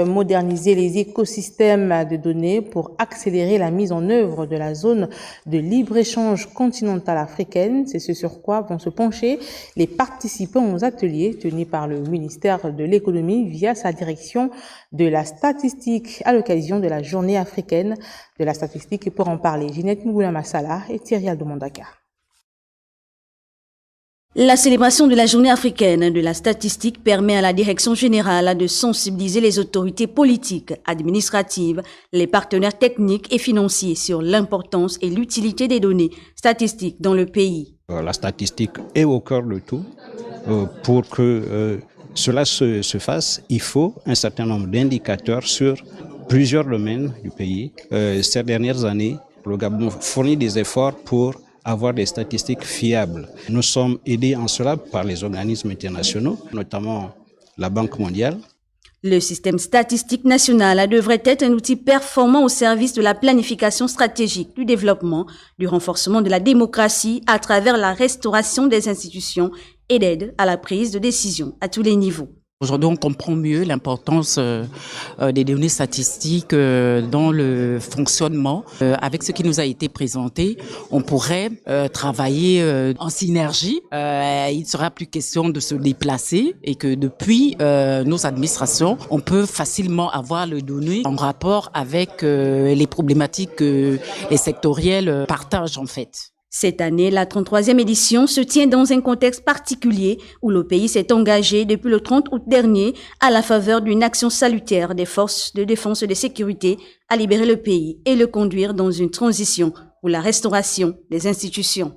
Moderniser les écosystèmes de données pour accélérer la mise en œuvre de la zone de libre-échange continentale africaine. C'est ce sur quoi vont se pencher les participants aux ateliers tenus par le ministère de l'économie via sa direction de la statistique à l'occasion de la journée africaine de la statistique. Et pour en parler, Ginette Mougoula Massala et Thierry Aldomandaka. La célébration de la journée africaine de la statistique permet à la direction générale de sensibiliser les autorités politiques, administratives, les partenaires techniques et financiers sur l'importance et l'utilité des données statistiques dans le pays. La statistique est au cœur de tout. Pour que cela se fasse, il faut un certain nombre d'indicateurs sur plusieurs domaines du pays. Ces dernières années, le Gabon fournit des efforts pour avoir des statistiques fiables. Nous sommes aidés en cela par les organismes internationaux, notamment la Banque mondiale. Le système statistique national devrait être un outil performant au service de la planification stratégique du développement, du renforcement de la démocratie à travers la restauration des institutions et d'aide à la prise de décision à tous les niveaux. Aujourd'hui, on comprend mieux l'importance des données statistiques dans le fonctionnement. Avec ce qui nous a été présenté, on pourrait travailler en synergie. Il ne sera plus question de se déplacer et que depuis nos administrations, on peut facilement avoir les données en rapport avec les problématiques que les sectoriels partagent en fait. Cette année, la 33e édition se tient dans un contexte particulier où le pays s'est engagé depuis le 30 août dernier à la faveur d'une action salutaire des forces de défense et de sécurité à libérer le pays et le conduire dans une transition pour la restauration des institutions.